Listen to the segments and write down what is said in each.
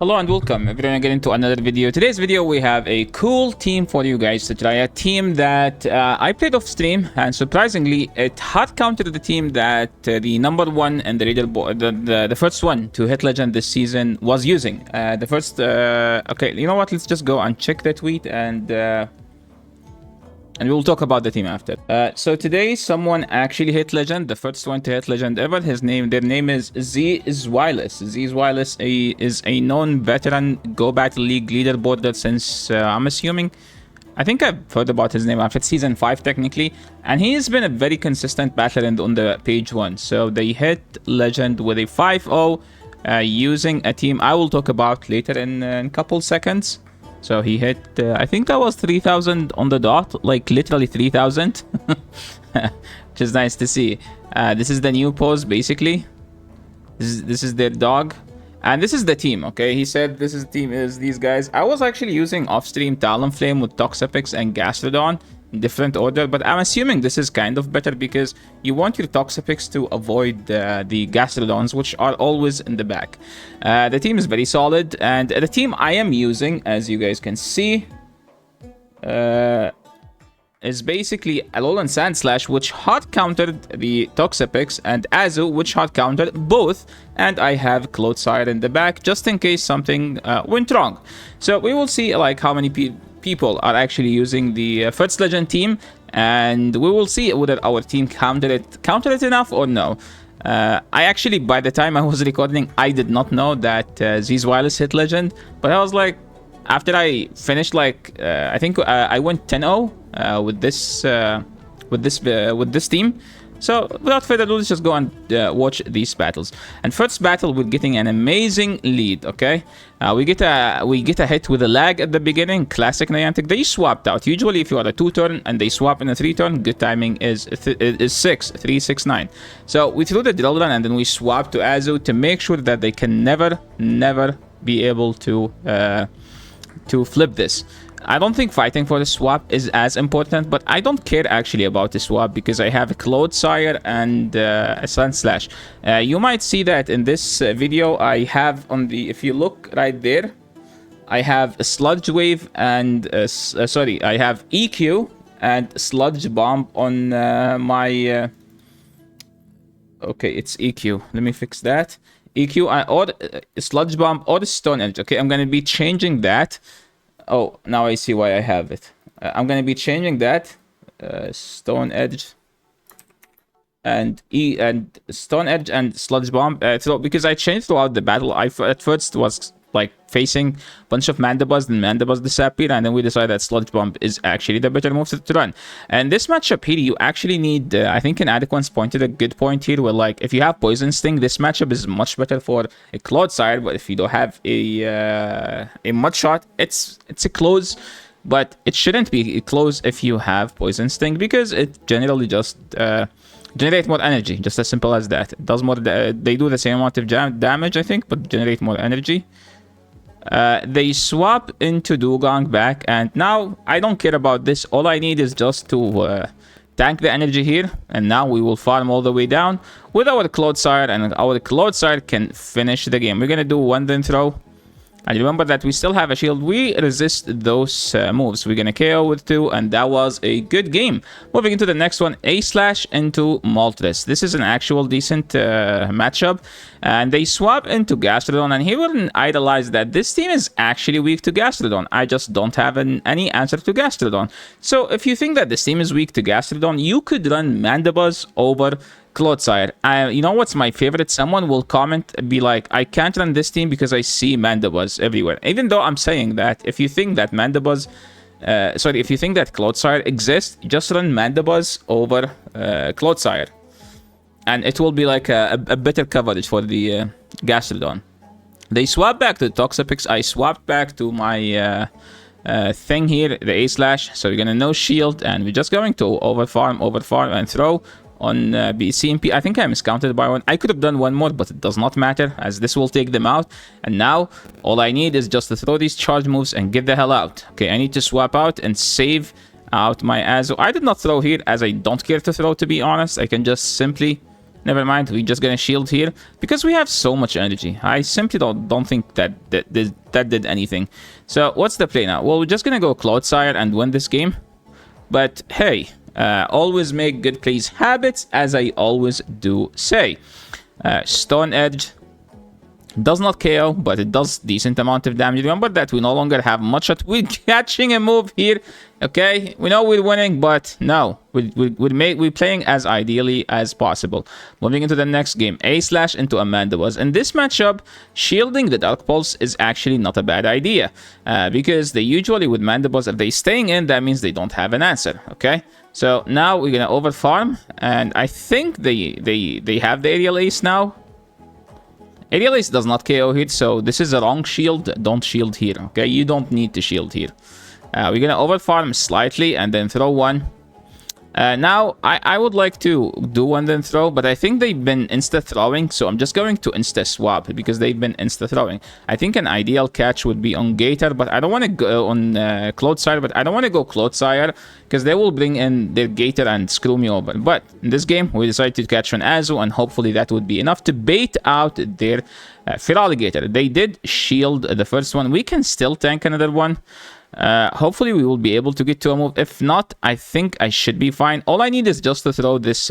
Hello and welcome everyone again into another video. Today's video we have a cool team for you guys to try. A team that I played off stream, and surprisingly it hard countered the team that the number one and the leaderboard, the first one to hit legend this season was using. Okay, you know what? Let's just go and check the tweet and we'll talk about the team after. So today, someone actually hit legend, the first one to hit legend ever. Their name is Zwilus. Zwilus is a known veteran Go Battle League leaderboarder since, I'm assuming, I think I've heard about his name after season 5 technically, and he has been a very consistent battler on the page 1. So they hit legend with a 5-0 using a team I will talk about later in a couple seconds. So he hit, I think that was 3,000 on the dot, like literally 3,000, which is nice to see. This is the new pose, basically. This is their dog. And this is the team, okay? He said this is the team is these guys. I was actually using off-stream Talonflame with Toxapex and Gastrodon in different order, but I'm assuming this is kind of better because you want your Toxapex to avoid the Gastrodons, which are always in the back. The team is very solid, and the team I am using, as you guys can see, is basically Alolan Sand Slash, which hard countered the Toxapex, and Azu, which hard countered both, and I have Clodsire in the back just in case something went wrong. So we will see like how many people are actually using the first legend team, and we will see whether our team countered it enough or no. I actually, by the time I was recording, I did not know that Zwilus hit legend, but I was like, after I finished, like I think I went 10-0 with this team. So without further ado, let's just go and watch these battles. And first battle, we're getting an amazing lead. Okay, we get a hit with a lag at the beginning. Classic Niantic. They swapped out. Usually, if you are a 2-turn and they swap in a 3-turn, good timing is 3, 6, 9. So we threw the Drill Run and then we swapped to Azu to make sure that they can never be able to flip this. I don't think fighting for the swap is as important, but I don't care actually about the swap because I have a Clodsire and a Sand Slash. You might see that in this video I have on the, if you look right there, I have a Sludge Wave and I have EQ and Sludge Bomb on my okay, it's EQ. Let me fix that. EQ or Sludge Bomb or Stone Edge. Okay, I'm gonna be changing that. Oh, now I see why I have it. I'm going to be changing that. Stone Edge and Stone Edge and Sludge Bomb. Because I changed throughout the battle. I at first was like facing a bunch of Mandibuzz, then Mandibuzz disappeared, and then we decided that Sludge Bomb is actually the better move to run. And this matchup here, you actually need, I think an Adequance pointed a good point here, where like, if you have Poison Sting, this matchup is much better for a Clodsire, but if you don't have a Mudshot, it's a close, but it shouldn't be close if you have Poison Sting, because it generally just generate more energy, just as simple as that. It does more, they do the same amount of damage, I think, but generate more energy. They swap into Dugong back, and now I don't care about this. All I need is just to tank the energy here, and now we will farm all the way down with our Clodsire, and our Clodsire can finish the game. We're gonna do one then throw, and remember that we still have a shield. We resist those moves. We're gonna KO with 2, and that was a good game. Moving into the next one, A-Slash into Moltres. This is an actual decent matchup, and they swap into Gastrodon, and he wouldn't idolize that this team is actually weak to Gastrodon. I just don't have any answer to Gastrodon. So if you think that this team is weak to Gastrodon, you could run Mandibuzz over Clodsire. You know what's my favorite? Someone will comment and be like, I can't run this team because I see Mandibuzz everywhere. Even though I'm saying that, if you think that if you think that Clodsire exists, just run Mandibuzz over Clodsire, and it will be like a better coverage for the Gastrodon. They swap back to Toxapex. I swapped back to my thing here, the A-Slash. So we're gonna no shield, and we're just going to overfarm and throw on BCMP. I think I miscounted by 1. I could have done one more, but it does not matter, as this will take them out. And now all I need is just to throw these charge moves and get the hell out. Okay, I need to swap out and save out my Azu. I did not throw here, as I don't care to throw, to be honest. I can just simply Never mind, we're just gonna shield here because we have so much energy. I simply don't think that did anything. So what's the play now? Well, we're just gonna go Clodsire and win this game. But hey, always make good plays habits, as I always do say. Stone Edge does not KO, but it does decent amount of damage. Remember that we no longer have much at we're catching a move here. Okay, we know we're winning, but no, we're playing as ideally as possible. Moving into the next game, A Slash into a Mandibuzz. In this matchup, shielding the Dark Pulse is actually not a bad idea, because they usually with Mandibuzz, if they're staying in, that means they don't have an answer. Okay, so now we're gonna over farm, and I think they have the Aerial Ace now. Aerial Ace does not KO here, so this is a wrong shield. Don't shield here, okay? You don't need to shield here. We're gonna overfarm slightly and then throw one. Now, I would like to do one then throw, but I think they've been insta-throwing, so I'm just going to insta-swap because they've been insta-throwing. I think an ideal catch would be on Gator, but I don't want to go on Clodsire, but I don't want to go Clodsire because they will bring in their Gator and screw me over. But in this game, we decided to catch an Azu, and hopefully that would be enough to bait out their Feraligatr. They did shield the first one. We can still tank another one. Hopefully we will be able to get to a move. If not, I think I should be fine. All I need is just to throw this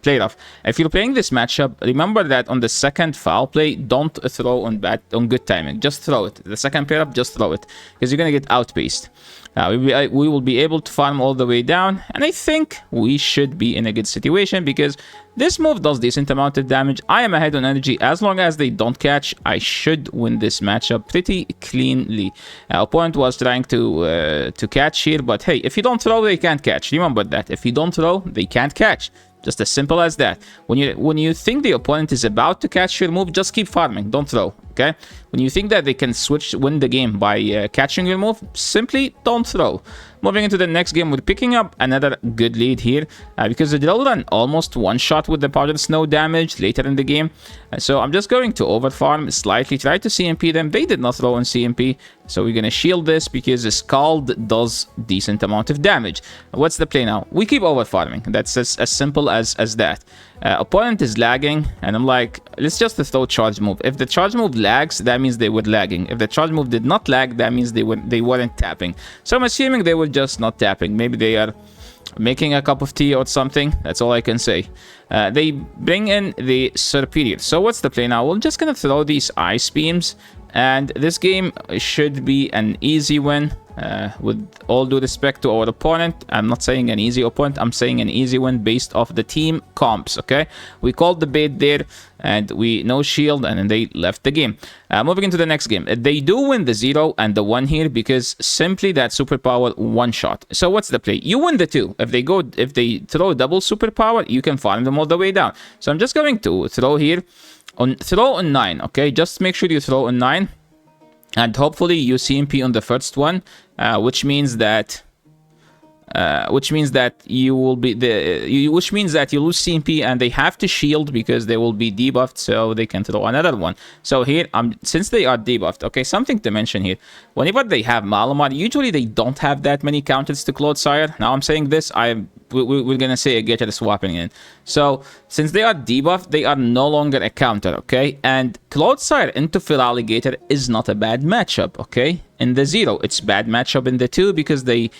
play off. If you're playing this matchup, remember that on the second foul play, don't throw on good timing. Just throw it. The second pair up, just throw it, because you're gonna get outpaced. We will be able to farm all the way down, and I think we should be in a good situation because this move does decent amount of damage. I am ahead on energy. As long as they don't catch, I should win this matchup pretty cleanly. Opponent was trying to catch here, but hey, if you don't throw, they can't catch. Remember that. If you don't throw, they can't catch. Just as simple as that. When you think the opponent is about to catch your move, just keep farming. Don't throw. Okay? When you think that they can win the game by catching your move, simply don't throw. Moving into the next game, we're picking up another good lead here because the Alolan almost one-shot with the powdered snow damage later in the game. So I'm just going to overfarm slightly, try to CMP them. They did not throw on CMP, so we're going to shield this because the Scald does decent amount of damage. What's the play now? We keep overfarming. That's as simple as that. Opponent is lagging, and I'm like, let's just throw charge move. If the charge move lags, that means they were lagging. If the charge move did not lag, that means they weren't tapping. So I'm assuming they were just not tapping. Maybe they are making a cup of tea or something. That's all I can say. They bring in the Serperior. So what's the play now? We're just gonna throw these Ice Beams, and this game should be an easy win. With all due respect to our opponent, I'm not saying an easy opponent, I'm saying an easy win based off the team comps, okay? We called the bait there, and we no shield, and then they left the game. Moving into the next game, they do win the 0 and the 1 here because simply that superpower one-shot. So what's the play? You win the 2. If they throw double superpower, you can farm them all the way down. So I'm just going to throw here, throw on 9, okay? Just make sure you throw on 9. And hopefully you CMP on the first one, which means that you will be which means that you lose CMP and they have to shield because they will be debuffed, so they can throw another one. So here, since they are debuffed, okay, something to mention here. Whenever they have Malamar, usually they don't have that many counters to Clodsire. Now I'm saying this, we're gonna say a Gator swapping in. So since they are debuffed, they are no longer a counter, okay? And Clodsire into Feraligatr is not a bad matchup, okay? In the 0, it's bad matchup in the 2 because the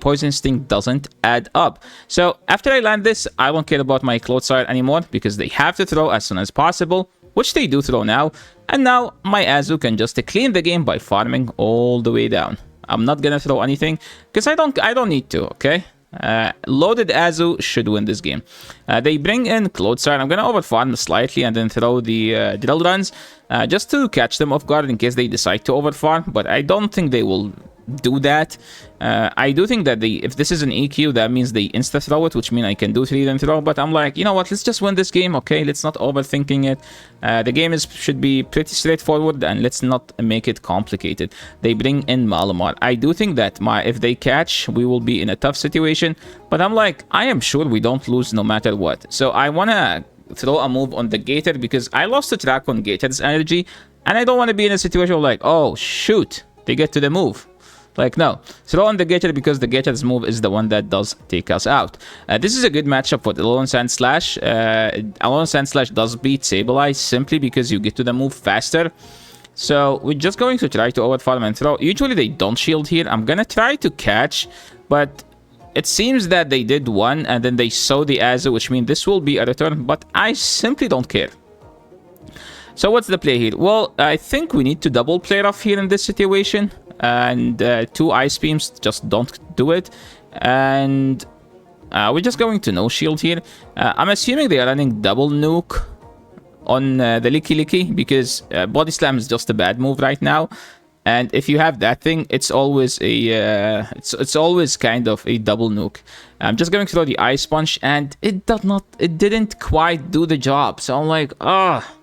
Poison Sting doesn't add up. So after I land this, I won't care about my Clodsire anymore because they have to throw as soon as possible, which they do throw now. And now my Azu can just clean the game by farming all the way down. I'm not gonna throw anything because I don't need to, okay? Loaded Azu should win this game. They bring in Clodsire. I'm gonna overfarm slightly and then throw the drill runs just to catch them off guard in case they decide to overfarm, but I don't think they will do that. I do think that if this is an EQ, that means they insta throw it, which means I can do 3 then throw. But I'm like, you know what, let's just win this game, okay? Let's not overthinking it. The game should be pretty straightforward, and let's not make it complicated. They bring in Malamar. I do think that if they catch, we will be in a tough situation, but I'm like, I am sure we don't lose no matter what. So I want to throw a move on the Gator because I lost the track on Gator's energy, and I don't want to be in a situation like, oh shoot, they get to the move. Like, no. Throw on the Gator because the Gator's move is the one that does take us out. This is a good matchup for the Alolan Sand Slash. Alolan Sand Slash does beat Sableye simply because you get to the move faster. So we're just going to try to overfarm and throw. Usually they don't shield here. I'm gonna try to catch, but it seems that they did one and then they saw the Azu, which means this will be a return, but I simply don't care. So what's the play here? Well, I think we need to double play rough here in this situation. And 2 Ice Beams just don't do it. And we're just going to no shield here. I'm assuming they are running double nuke on the Licky Licky because Body Slam is just a bad move right now. And if you have that thing, it's always a it's always kind of a double nuke. I'm just going to throw the Ice Punch, and it didn't quite do the job. So I'm like, ah.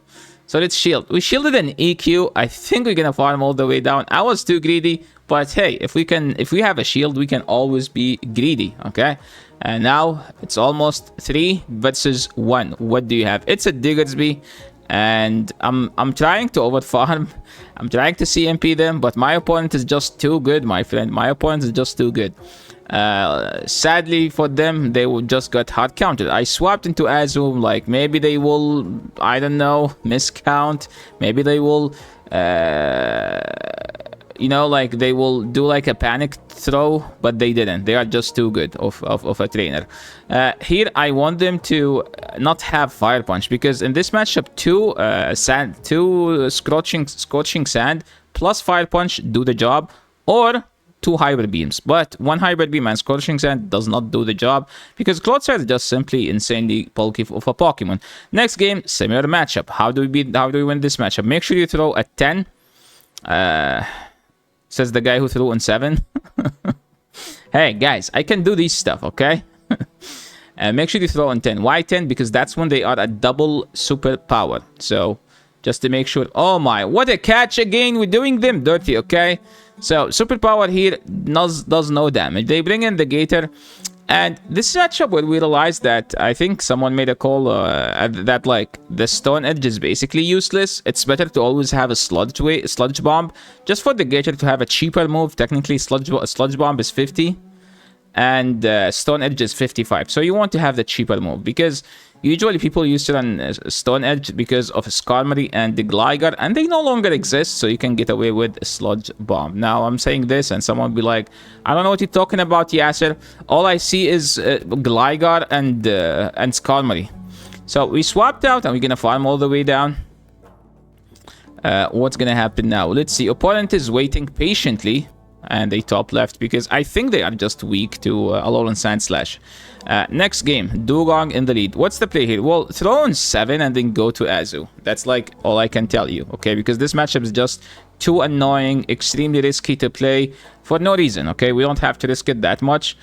So let's shield. We shielded an EQ. I think we're gonna farm all the way down. I was too greedy, but hey, if we have a shield, we can always be greedy. Okay. And now it's almost 3 versus 1. What do you have? It's a Diggersby. And I'm trying to overfarm. I'm trying to CMP them, but my opponent is just too good, my friend. My opponent is just too good. Sadly for them, they just got hard counted. I swapped into Azu, like maybe they will, I don't know, miscount. Maybe they will, you know, like they will do like a panic throw, but they didn't. They are just too good of a trainer. Here I want them to not have Fire Punch, because in this matchup, 2 scorching sand plus Fire Punch do the job, or 2 Hybrid Beams. But 1 Hybrid Beam and Scorching Sand does not do the job because Clodsire is just simply insanely bulky of a Pokemon. Next game, similar matchup. How do we win this matchup? Make sure you throw a 10. Says the guy who threw in 7. Hey guys, I can do this stuff, okay? Make sure you throw on 10. Why 10? Because that's when they are at double super power. So just to make sure. Oh my, what a catch again. We're doing them dirty, okay? So superpower here does no damage. They bring in the Gator, and this matchup where we realized that I think someone made a call that like the Stone Edge is basically useless. It's better to always have a Sludge Bomb just for the Gator to have a cheaper move. Technically, Sludge Bomb is 50. And Stone Edge is 55. So you want to have the cheaper move, because usually people used to run Stone Edge because of Skarmory and the Gligar, and they no longer exist, so you can get away with Sludge Bomb. Now I'm saying this and someone will be like, I don't know what you're talking about, Yasser. All I see is Gligar and Skarmory. So we swapped out and we're gonna farm all the way down. What's gonna happen now? Let's see. Opponent is waiting patiently. And they top left because I think they are just weak to Alolan Sand Slash. Next game, Dugong in the lead. What's the play here? Well, throw on 7 and then go to Azu. That's like all I can tell you, okay? Because this matchup is just too annoying, extremely risky to play for no reason, okay? We don't have to risk it that much.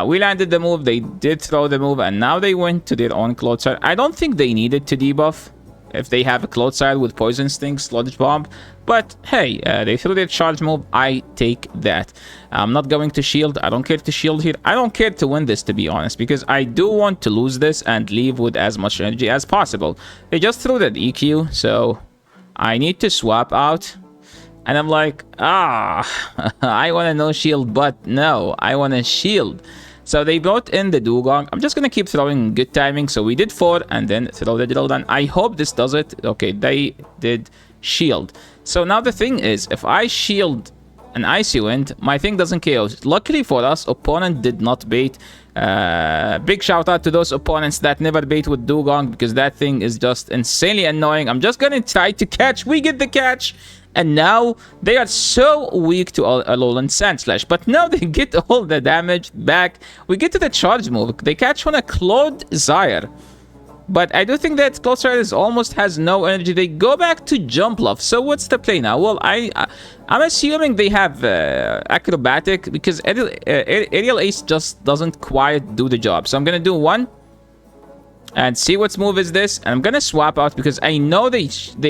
We landed the move, they did throw the move, and now they went to their own Clodsire. I don't think they needed to debuff if they have a Clodsire with Poison Sting, Sludge Bomb. But hey, they threw their charge move. I take that. I'm not going to shield. I don't care to shield here. I don't care to win this, to be honest, because I do want to lose this and leave with as much energy as possible. They just threw that EQ, so I need to swap out. And I'm like, I want to no shield, but no, I want to shield. So they brought in the Dugong. I'm just going to keep throwing good timing. So we did 4 and then throw the drill down. I hope this does it. Okay, they did shield. So now the thing is, if I shield an Icy Wind, my thing doesn't KO. Luckily for us, opponent did not bait. Big shout out to those opponents that never bait with Dugong, because that thing is just insanely annoying. I'm just going to try to catch. We get the catch. And now they are so weak to Alolan Sand Slash. But now they get all the damage back. We get to the charge move. They catch on a Clodsire. But I do think that Clodsire almost has no energy. They go back to Jumpluff. So what's the play now? Well, I'm assuming they have Acrobatic, because Aerial Ace just doesn't quite do the job. So I'm going to do 1. And see what move is this. And I'm gonna swap out because I know they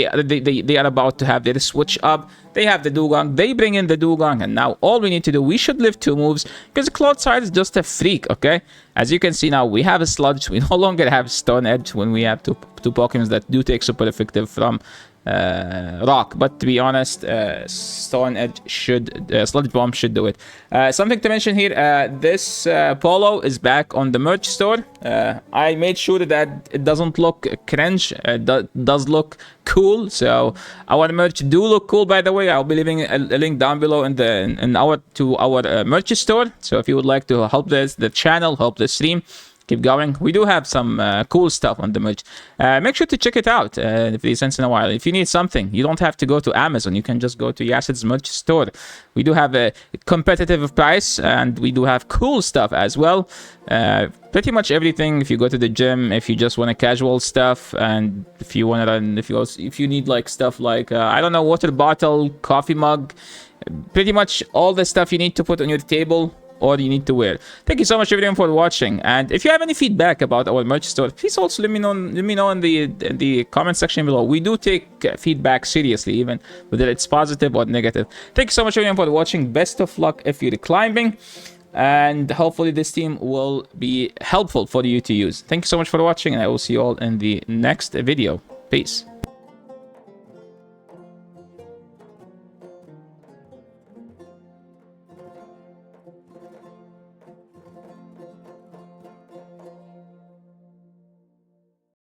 are about to have their switch up. They have the Dugong. They bring in the Dugong, and now all we need to do, we should live 2 moves because Clodsire is just a freak. Okay, as you can see now, we have a Sludge. We no longer have Stone Edge when we have two Pokemon that do take super effective from rock, but to be honest, stone edge should, sludge bomb should do it. Something to mention here, this polo is back on the merch store. I made sure that it doesn't look cringe, does look cool. So our merch do look cool, by the way. I'll be leaving a link down below in our merch store. So if you would like to help the channel, help the stream keep going, we do have some cool stuff on the merch. Make sure to check it out if there's once in a while. If you need something, you don't have to go to Amazon. You can just go to Yasid's merch store. We do have a competitive price, and we do have cool stuff as well. Pretty much everything. If you go to the gym, if you just want a casual stuff, and if you want to run, if you need like stuff like I don't know, water bottle, coffee mug, pretty much all the stuff you need to put on your table or you need to wear. Thank you so much everyone for watching, and if you have any feedback about our merch store, please also let me know in the comment section below. We do take feedback seriously, even whether it's positive or negative. Thank you so much everyone for watching. Best of luck if you're climbing, and hopefully this team will be helpful for you to use. Thank you so much for watching, and I will see you all in the next video. Peace.